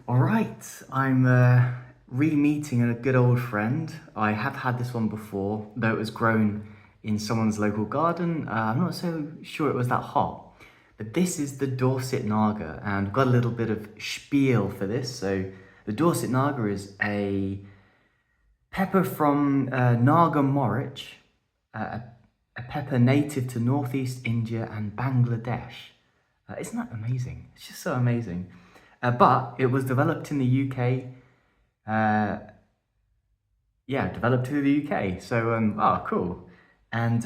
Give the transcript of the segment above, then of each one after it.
All right, I'm re-meeting a good old friend. I have had this one before, though it was grown in someone's local garden. I'm not so sure it was that hot, but this is the Dorset Naga, and I've got a little bit of spiel for this. So the Dorset Naga is a pepper from Naga Morich, a, a pepper native to northeast India and Bangladesh. Isn't that amazing? It's just so amazing. But it was developed in the UK. Uh, yeah, developed in the UK. So, oh, cool. And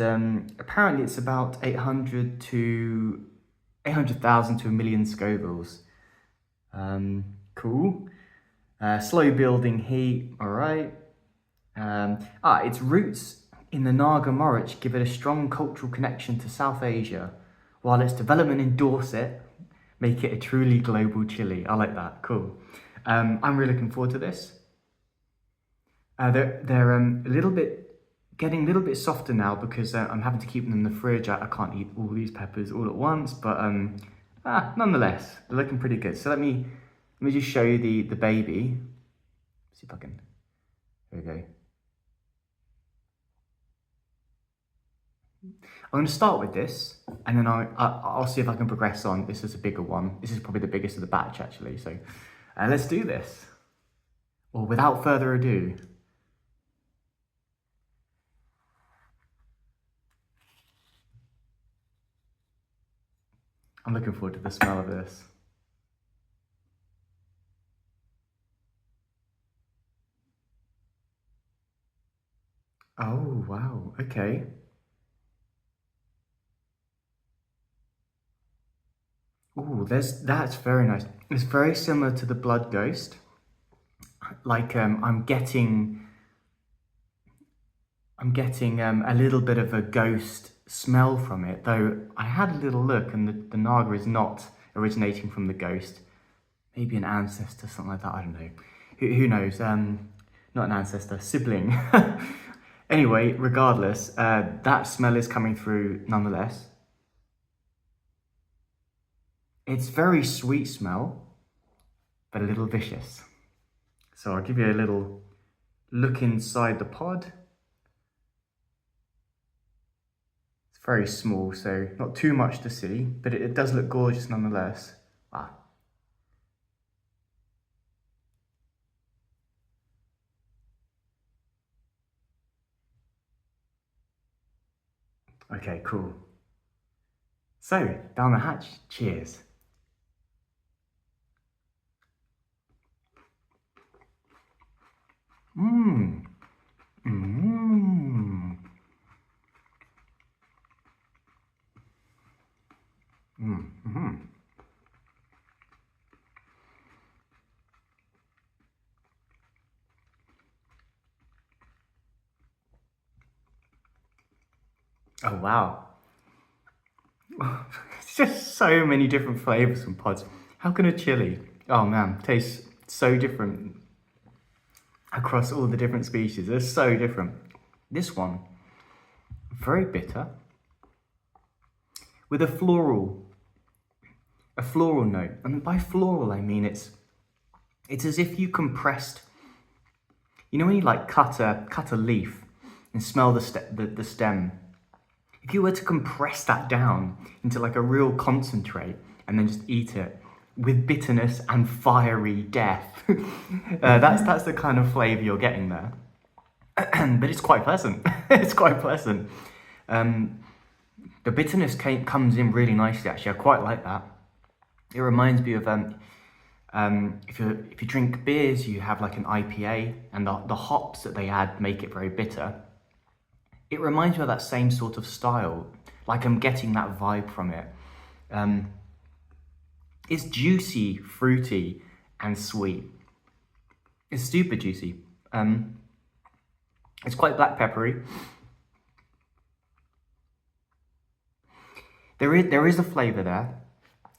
apparently it's about 800,000 to a million Scovilles. Cool. Slow building heat, all right. Its roots in the Naga Morich give it a strong cultural connection to South Asia, while its development in Dorset make it a truly global chili. I like that, cool. I'm really looking forward to this. They're getting a little bit softer now because I'm having to keep them in the fridge. I can't eat all these peppers all at once, but nonetheless, they're looking pretty good. So let me just show you the baby. See if I can. There we go. I'm going to start with this, and then I'll see if I can progress on. This is a bigger one. This is probably the biggest of the batch, actually. So let's do this. Or without further ado. I'm looking forward to the smell of this. Oh, wow. Okay. Oh, that's very nice. It's very similar to the Blood Ghost. Like I'm getting a little bit of a ghost smell from it, though I had a little look and the Naga is not originating from the ghost. Maybe an ancestor, something like that, I don't know. Who knows? Not an ancestor, sibling. Anyway, regardless, that smell is coming through nonetheless. It's very sweet smell, but a little vicious. So I'll give you a little look inside the pod. It's very small, so not too much to see, but it does look gorgeous nonetheless. Wow. Okay, cool. So, down the hatch, cheers. Mmm. Mmm. Mmm. Oh, wow. It's just so many different flavors from pods. How can a chili, oh man, taste so different across all the different species? They're so different. This one, very bitter, with a floral note. And by floral, I mean it's as if you compressed, you know when you like cut a leaf and smell the stem. If you were to compress that down into like a real concentrate and then just eat it with bitterness and fiery death, that's the kind of flavor you're getting there. But it's quite pleasant. It's quite pleasant. The bitterness comes in really nicely. Actually, I quite like that. It reminds me of if you drink beers, you have like an IPA, and the hops that they add make it very bitter. It reminds me of that same sort of style, like I'm getting that vibe from it. It's juicy, fruity, and sweet. It's super juicy. It's quite black peppery. There is a flavour there,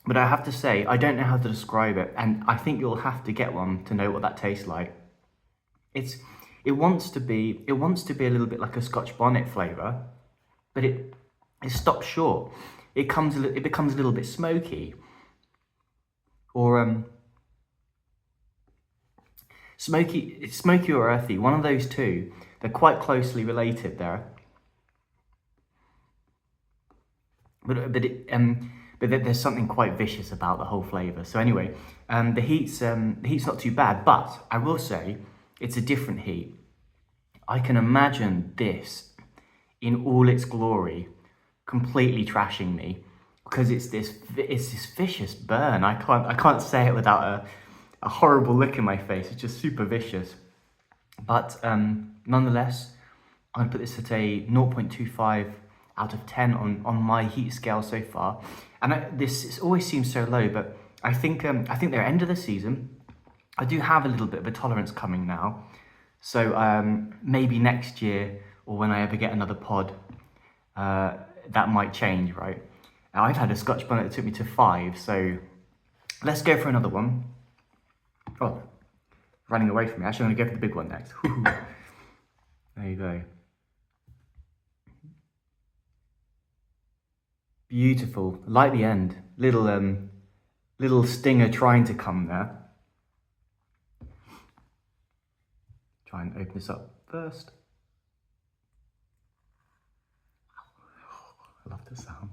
but I have to say, I don't know how to describe it, and I think you'll have to get one to know what that tastes like. It wants to be a little bit like a Scotch bonnet flavour, but it stops short. It becomes a little bit smoky, or smoky or earthy, one of those two. They're quite closely related there. But there's something quite vicious about the whole flavour. So anyway, the heat's not too bad, but I will say it's a different heat. I can imagine this in all its glory, completely trashing me, because it's this vicious burn. I can't say it without a horrible look in my face. It's just super vicious. But nonetheless, I'm gonna put this at a 0.25 out of 10 on my heat scale so far. And this always seems so low, but I think they're end of the season. I do have a little bit of a tolerance coming now. So maybe next year, or when I ever get another pod, that might change, right? Now, I've had a Scotch bonnet that took me to 5, so let's go for another one. Oh, running away from me. Actually, I'm gonna go for the big one next. There you go. Beautiful, like the end. Little stinger trying to come there. Try and open this up first. I love the sound.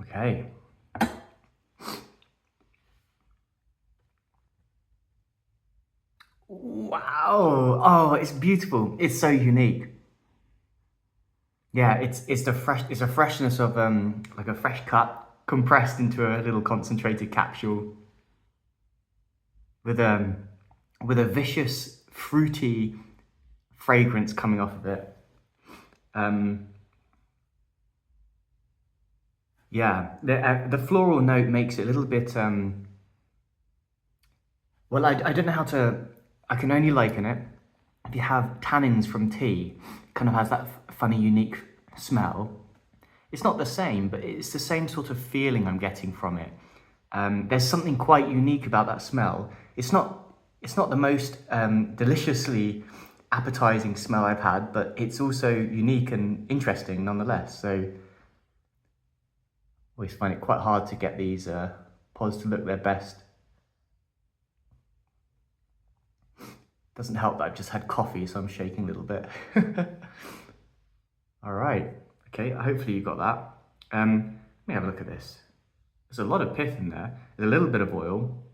Okay. Wow! Oh, it's beautiful. It's so unique. Yeah, it's a freshness of like a fresh cut compressed into a little concentrated capsule with a vicious fruity fragrance coming off of it. Yeah, the floral note makes it a little bit well, I don't know how to. I can only liken it. If you have tannins from tea, it kind of has that funny, unique smell. It's not the same, but it's the same sort of feeling I'm getting from it. There's something quite unique about that smell. It's not the most deliciously appetizing smell I've had, but it's also unique and interesting nonetheless. So I always find it quite hard to get these pods to look their best. Doesn't help that I've just had coffee, so I'm shaking a little bit. All right, okay, hopefully you got that. Let me have a look at this. There's a lot of pith in there. There's a little bit of oil.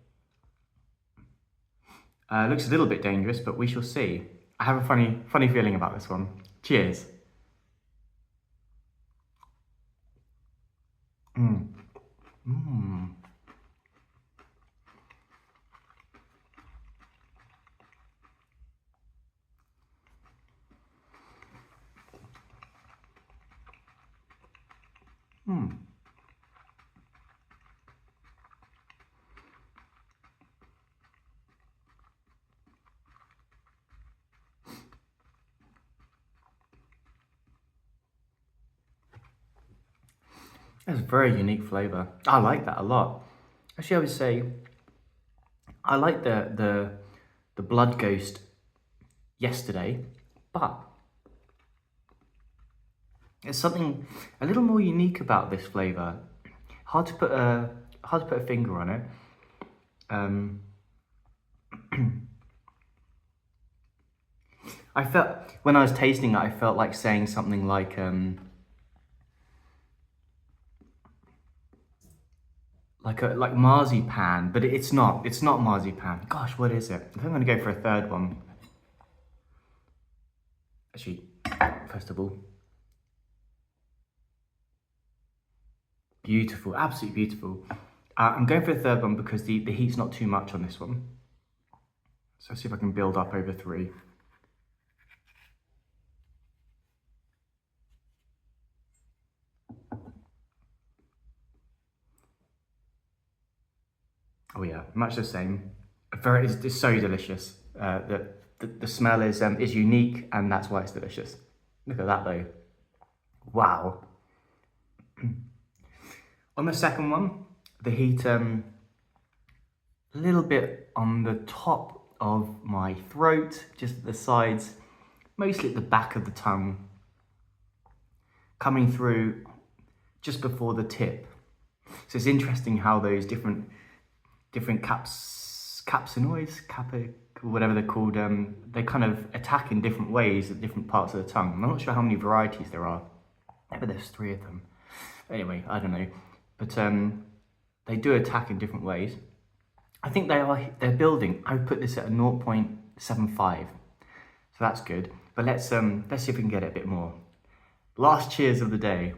Looks a little bit dangerous, but we shall see. I have a funny feeling about this one. Cheers. Mmm. Mmm. Mmm. That's a very unique flavour. I like that a lot. Actually, I would say I like the Blood Ghost yesterday, but there's something a little more unique about this flavour. Hard to put a finger on it. I felt when I was tasting it, I felt like saying something like marzipan, but it's not. It's not marzipan. Gosh, what is it? I think I'm gonna go for a third one. Actually, first of all, beautiful, absolutely beautiful. I'm going for a third one because the heat's not too much on this one. So let's see if I can build up over 3. Oh yeah, much the same. It's so delicious. The smell is unique, and that's why it's delicious. Look at that though. Wow. On the second one, the heat a little bit on the top of my throat, just at the sides, mostly at the back of the tongue, coming through just before the tip. So it's interesting how those different capsinoids, whatever they're called, they kind of attack in different ways at different parts of the tongue. I'm not sure how many varieties there are. Maybe there's 3 of them. Anyway, I don't know. But they do attack in different ways. I think they're building. I would put this at a 0.75. So that's good. But let's see if we can get it a bit more. Last cheers of the day.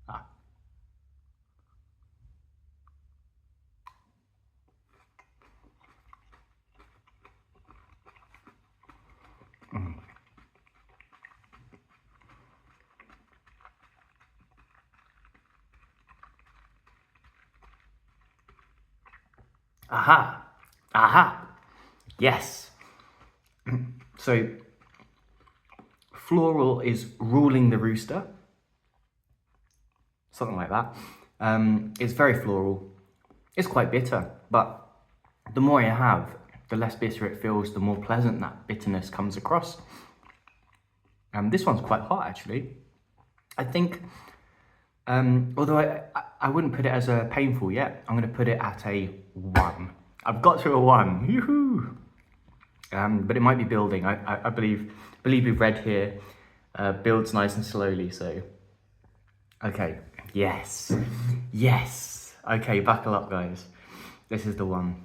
Ah. Mm. Aha! Aha! Yes! So, floral is ruling the rooster. Something like that. It's very floral. It's quite bitter, but the more you have, the less bitter it feels, the more pleasant that bitterness comes across. This one's quite hot, actually. I think, although I wouldn't put it as a painful yet, I'm going to put it at a 1. I've got to a 1. Yoo-hoo! But it might be building. I believe we've read here, builds nice and slowly. So, okay, yes. Okay, buckle up, guys. This is the one.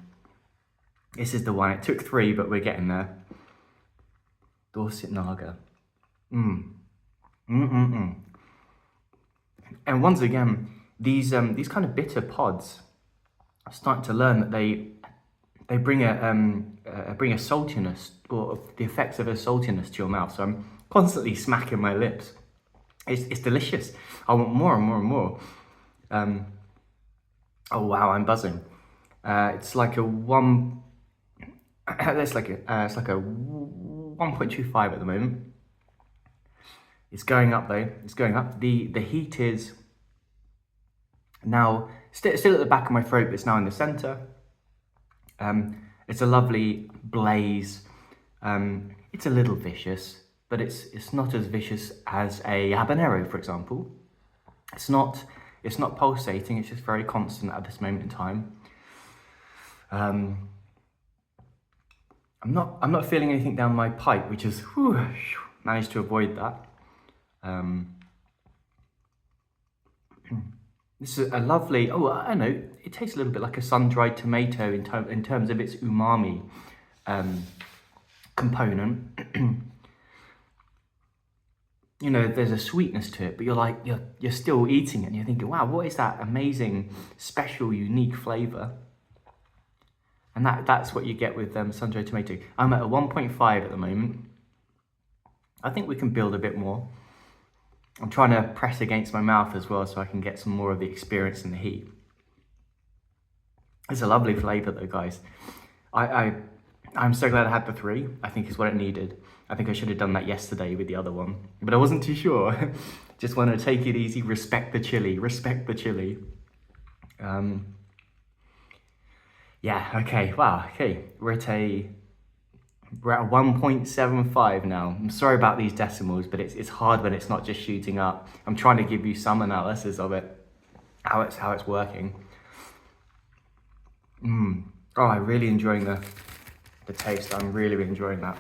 This is the one. It took 3, but we're getting there. Dorset Naga. And once again, these kind of bitter pods are starting to learn that they bring a saltiness, or the effects of a saltiness to your mouth. So I'm constantly smacking my lips. It's delicious. I want more and more and more. Oh wow, I'm buzzing. It's like a 1.25 at the moment. It's going up though. It's going up. The heat is now still at the back of my throat, but it's now in the center. It's a lovely blaze. It's a little vicious, but it's not as vicious as a habanero, for example. It's not pulsating. It's just very constant at this moment in time. I'm not feeling anything down my pipe, which is managed to avoid that. This is a lovely, I know, it tastes a little bit like a sun-dried tomato in terms of its umami component. You know, there's a sweetness to it, but you're still eating it and you're thinking, wow, what is that amazing, special, unique flavor? And that's what you get with sun-dried tomato. I'm at a 1.5 at the moment. I think we can build a bit more. I'm trying to press against my mouth as well so I can get some more of the experience and the heat. It's a lovely flavour though, guys. I'm so glad I had the 3. I think is what it needed. I think I should have done that yesterday with the other one, but I wasn't too sure. Just wanted to take it easy, respect the chili. Yeah, okay, wow, okay. We're at 1.75 now. I'm sorry about these decimals, but it's hard when it's not just shooting up. I'm trying to give you some analysis of it, how it's working. Oh, I'm really enjoying the taste. I'm really enjoying that.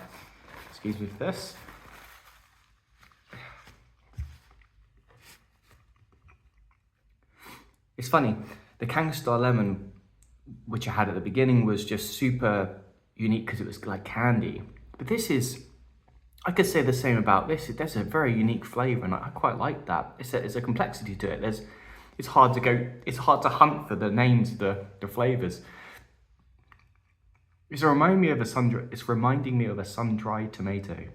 Excuse me for this. It's funny, the Kangstar lemon, which I had at the beginning, was just super unique because it was like candy. But this is, I could say the same about this. There's a very unique flavour, and I quite like that. It's a complexity to it. It's hard to hunt for the names of the flavours. It's reminding me of a sun-dried tomato.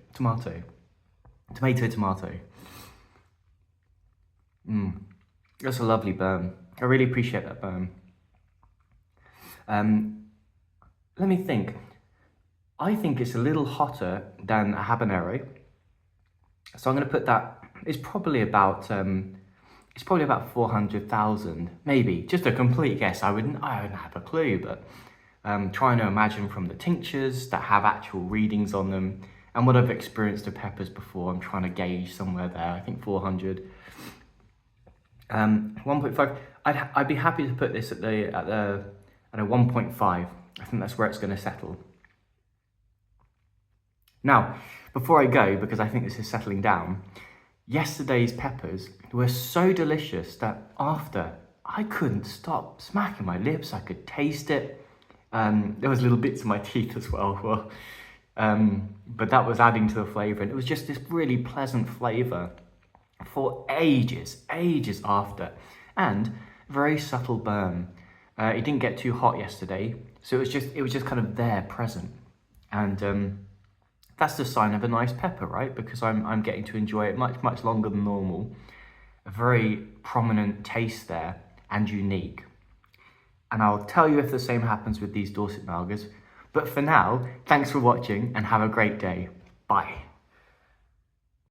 That's a lovely burn. I really appreciate that burn. Let me think. I think it's a little hotter than a habanero, so I'm going to put that. It's probably about 400,000, maybe. Just a complete guess. I don't have a clue, but trying to imagine from the tinctures that have actual readings on them and what I've experienced of peppers before. I'm trying to gauge somewhere there. I think 400. 1.5. I'd be happy to put this at a 1.5. I think that's where it's going to settle. Now, before I go, because I think this is settling down, yesterday's peppers were so delicious that after, I couldn't stop smacking my lips. I could taste it. There was little bits in my teeth as well. But that was adding to the flavour, and it was just this really pleasant flavour for ages after, and very subtle burn. It didn't get too hot yesterday, so it was just kind of there, present, and that's the sign of a nice pepper, right? Because I'm getting to enjoy it much longer than normal. A very prominent taste there and unique. And I'll tell you if the same happens with these Dorset Nagas. But for now, thanks for watching and have a great day. Bye.